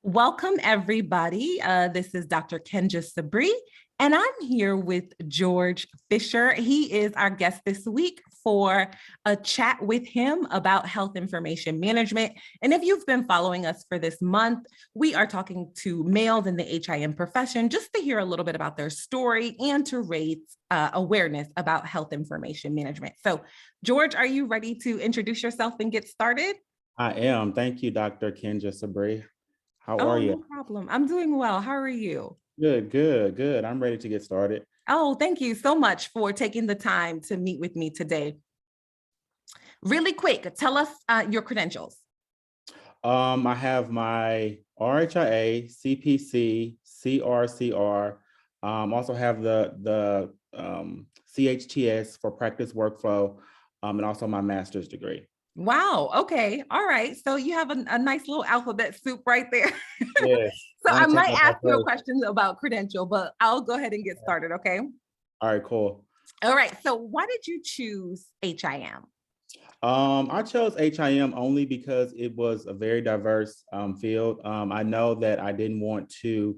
Welcome, everybody. This is Dr. Kengia Sabree, and I'm here with George Fisher. He is our guest this week for a chat with him about health information management. And if you've been following us for this month, we are talking to males in the HIM profession just to hear a little bit about their story and to raise awareness about health information management. So, George, are you ready to introduce yourself and get started? I am. Thank you, Dr. Kengia Sabree. How are Oh, you? no problem. I'm doing well. How are you? Good, good, good. I'm ready to get started. Oh, thank you so much for taking the time to meet with me today. Really quick, tell us your credentials. I have my RHIA, CPC, CRCR. Also have the CHTS for practice workflow, and also my master's degree. Wow. Okay. All right. So you have a nice little alphabet soup right there. Yes, So I want to take might that ask back you a first. question about credential, but I'll go ahead and get started. Okay. All right, cool. All right. So why did you choose HIM? I chose HIM only because it was a very diverse field. I know that I didn't want to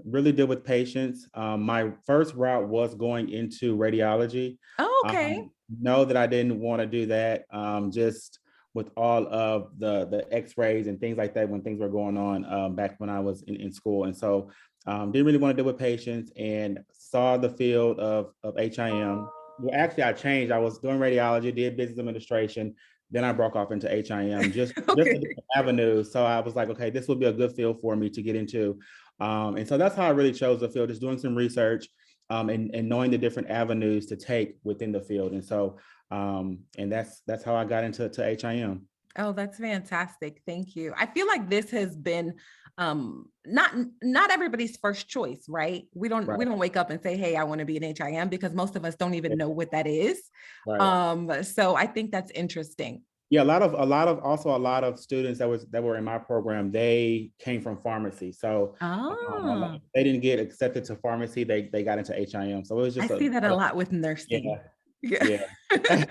really deal with patients. My first route was going into radiology. Oh, okay. Know that I didn't want to do that just with all of the x-rays and things like that when things were going on back when I was in school. And so didn't really want to deal with patients and saw the field of HIM. Well, actually, I changed. I was doing radiology, did business administration. Then I broke off into HIM, just a Okay. different avenue. So I was like, okay, this would be a good field for me to get into. And so that's how I really chose the field, just doing some research and knowing the different avenues to take within the field. And so, and that's how I got into HIM. Oh, that's fantastic. Thank you. I feel like this has been not everybody's first choice, right? Right, we don't wake up and say, "Hey, I want to be an HIM," because most of us don't even know what that is. right. So I think that's interesting. Yeah, a lot of students that were in my program, they came from pharmacy. So Ah, they didn't get accepted to pharmacy. They got into HIM. So it was I just see that a lot with yeah, nursing. Yeah. yeah.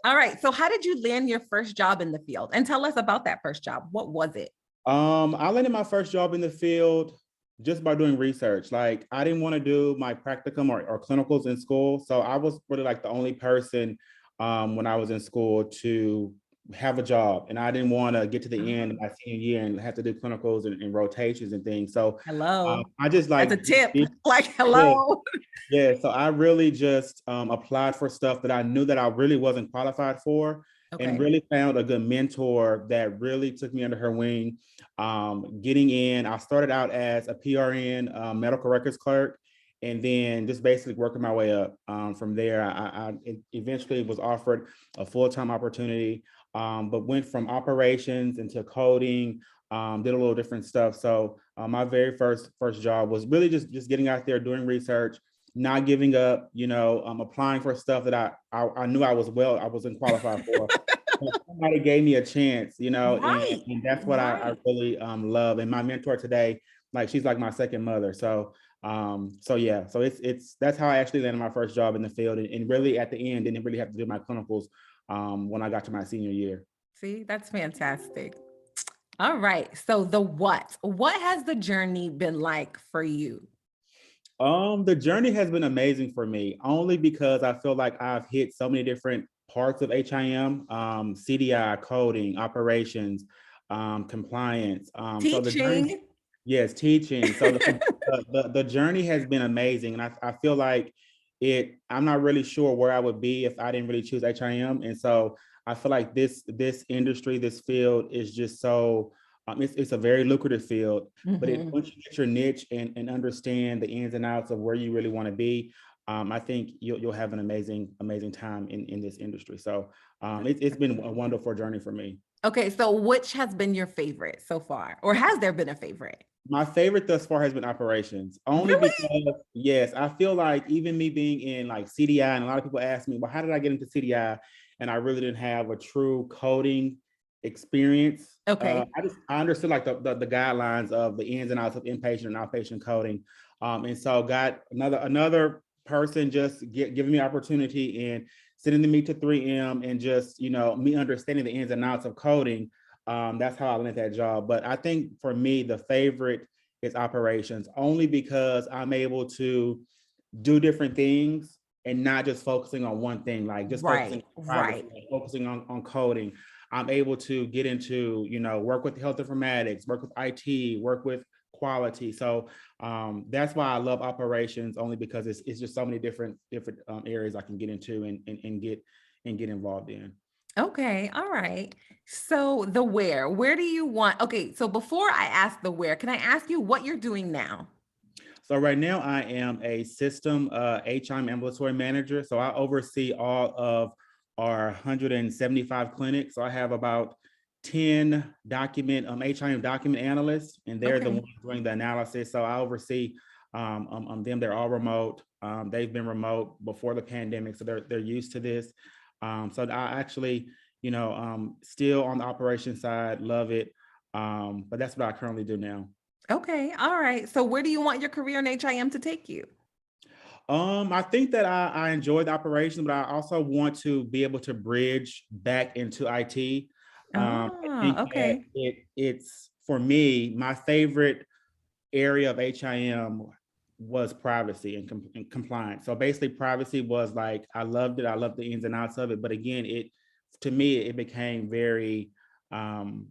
All right. So how did you land your first job in the field? And tell us about that first job. What was it? I landed my first job in the field just by doing research. Like I didn't want to do my practicum or clinicals in school. So I was really like the only person when I was in school to have a job. And I didn't want to get to the end of my senior year and have to do clinicals and rotations and things. So Hello. I just That's a like, tip. Like, yeah, hello. yeah, so I really just applied for stuff that I knew that I really wasn't qualified for, and Okay. really found a good mentor that really took me under her wing. Getting in, I started out as a PRN medical records clerk, and then just basically working my way up. From there, I eventually was offered a full-time opportunity, but went from operations into coding, did a little different stuff. So my very first job was really just getting out there doing research, not giving up, applying for stuff that I knew I wasn't qualified for. But somebody gave me a chance, Right. and that's what I Right. really love. And my mentor today, like she's like my second mother. So yeah, so it's that's how I actually landed my first job in the field, and really at the end didn't really have to do my clinicals when I got to my senior year. See, that's fantastic. All right. So the what? What has the journey been like for you? The journey has been amazing for me, only because I feel like I've hit so many different parts of HIM, CDI, coding, operations, compliance. So the journey, Teaching. yes, teaching. So the journey has been amazing, and I feel like I'm not really sure where I would be if I didn't really choose HIM, and so I feel like this industry, this field is just so. It's a very lucrative field, but Mhm. once you get your niche and understand the ins and outs of where you really want to be, I think you'll have an amazing time in this industry. So it's been a wonderful journey for me. Okay, so which has been your favorite so far? Or has there been a favorite? My favorite thus far has been operations, only Really? because yes, I feel like even me being in like CDI, and a lot of people ask me, well, how did I get into CDI? And I really didn't have a true coding experience. Okay. I understood like the guidelines of the ins and outs of inpatient and outpatient coding, and so got another person just giving me opportunity and sending me to 3M and just me understanding the ins and outs of coding. That's how I landed that job. But I think for me, the favorite is operations, only because I'm able to do different things and not just focusing on one thing, like just focusing Right, on privacy, right. like focusing on coding. I'm able to get into, work with health informatics, work with IT, work with quality. So that's why I love operations, only because it's just so many different areas I can get into and get involved in. Okay, all right. So the where do you want? Okay, so before I ask the where, can I ask you what you're doing now? So right now I am a system HIM ambulatory manager. So I oversee all of our 175 clinics. So I have about 10 HIM document analysts, and they're the Okay. ones doing the analysis. So I oversee them. They're all remote. They've been remote before the pandemic, so they're used to this. So I actually, still on the operation side, love it. But that's what I currently do now. Okay, all right. So where do you want your career in HIM to take you? I think that I enjoy the operation, but I also want to be able to bridge back into IT. I think Ah, that okay. it's for me, my favorite area of HIM was privacy and compliance. So basically, privacy was like I loved it. I loved the ins and outs of it. But again, to me it became very. Um,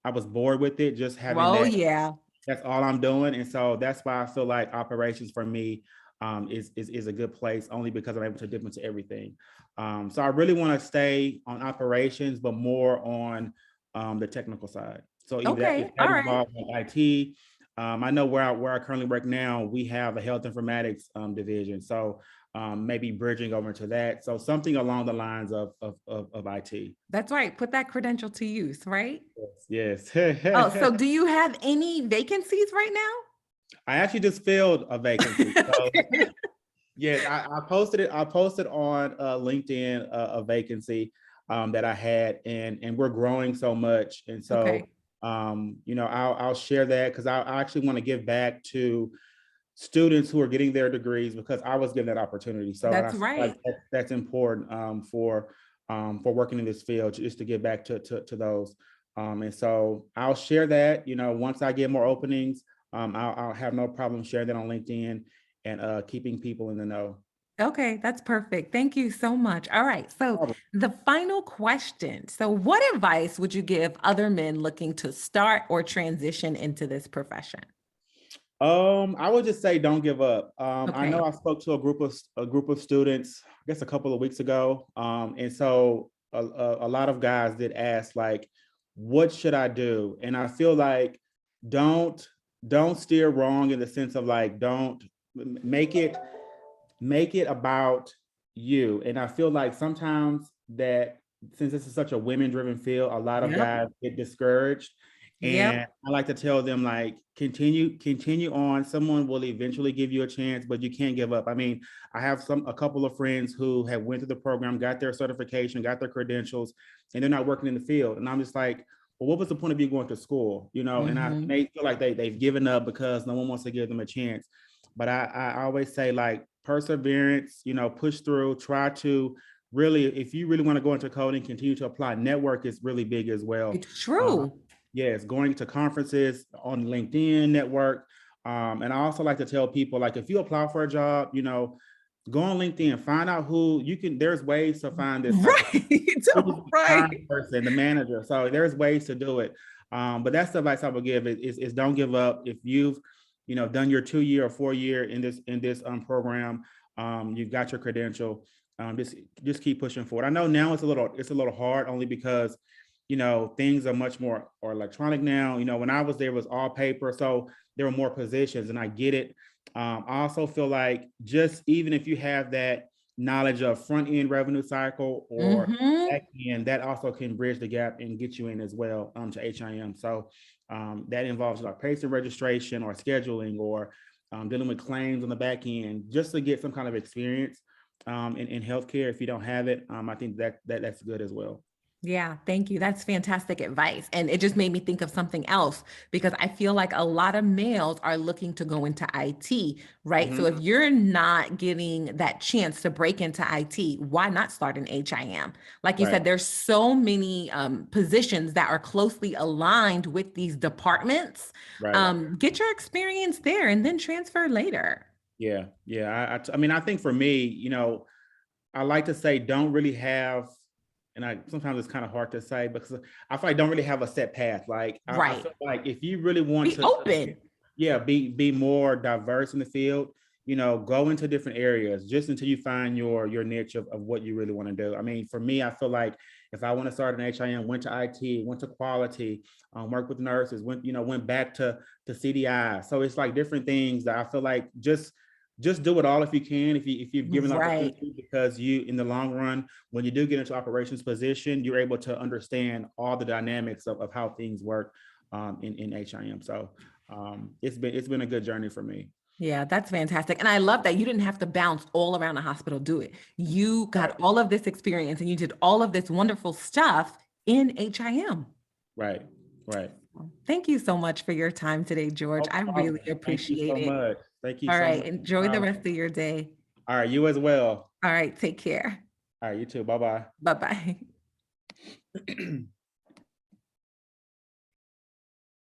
I was bored with it, just having Well, that yeah. that's all I'm doing. And so that's why I feel like operations for me is a good place, only because I'm able to dip into everything. So I really want to stay on operations, but more on the technical side. So either that, if Okay, that all right. involves like IT, I know where I currently work now, we have a health informatics division. So maybe bridging over to that. So something along the lines of IT. That's right. Put that credential to use, right? Yes. Oh, Yes. so do you have any vacancies right now? I actually just filled a vacancy. So Okay. yes, I posted it. I posted on LinkedIn a vacancy that I had, and we're growing so much, and so Okay. I'll share that because I actually want to give back to students who are getting their degrees because I was given that opportunity. So and I That's feel like right. that's important for working in this field, just to give back to those. And so I'll share that. Once I get more openings, I'll have no problem sharing that on LinkedIn and keeping people in the know. Okay, that's perfect. Thank you so much. All right. So, the final question. So, what advice would you give other men looking to start or transition into this profession? I would just say don't give up. I know Okay. I spoke to a group of students, I guess a couple of weeks ago, and so a lot of guys did ask like, "What should I do?" And I feel like don't don't steer wrong in the sense of like don't make it about you. And I feel like sometimes that since this is such a women-driven field, a lot of Yep. guys get discouraged. Yep. And I like to tell them like continue on. Someone will eventually give you a chance, but you can't give up. I mean, I have a couple of friends who have went through the program, got their certification, got their credentials, and they're not working in the field. And I'm just like, well, what was the point of you going to school? And Hmm. they feel like they've given up because no one wants to give them a chance. But I always say like perseverance, push through, try to really, if you really want to go into coding, continue to apply. Network is really big as well. It's Uh, true. yes, going to conferences on LinkedIn network. And I also like to tell people like if you apply for a job, go on LinkedIn, find out who you can. There's ways to find this type of Right. who's the Right. hiring person, the manager. So there's ways to do it. But that's the advice I would give is don't give up. If you've done your 2 year or 4 year in this program, you've got your credential. Just keep pushing forward. I know now it's a little hard only because things are much more or electronic now. When I was there, it was all paper, so there were more positions, and I get it. I also feel like just even if you have that knowledge of front end revenue cycle or Hmm. back end, that also can bridge the gap and get you in as well to HIM. So that involves like patient registration or scheduling or dealing with claims on the back end, just to get some kind of experience in healthcare. If you don't have it, I think that's good as well. Yeah, thank you. That's fantastic advice. And it just made me think of something else because I feel like a lot of males are looking to go into IT, right? So Mhm. if you're not getting that chance to break into IT, why not start in HIM? Like you Right, said, there's so many positions that are closely aligned with these departments. right. Get your experience there and then transfer later. Yeah, yeah. I mean, I think for me, I like to say don't really have, and I sometimes it's kind of hard to say because I feel like don't really have a set path. Like I Right. feel like if you really want Be to, open. yeah, be more diverse in the field, go into different areas just until you find your niche of what you really want to do. I mean, for me, I feel like if I want to start an HIM, went to IT, went to quality, worked with nurses, went back to CDI. So it's like different things that I feel like just do it all if you can, if you're given the Right. opportunity, because you in the long run, when you do get into operations position, you're able to understand all the dynamics of how things work in HIM. So it's been a good journey for me. Yeah, that's fantastic. And I love that you didn't have to bounce all around the hospital, do it. You Right, got all of this experience and you did all of this wonderful stuff in HIM. right, right. Thank you so much for your time today, George. No I really problem. Thank you appreciate so it. much. Thank you All so right. much. Enjoy the rest of your day. All right, you as well. All right. Take care. All right, you too. Bye Bye bye. bye.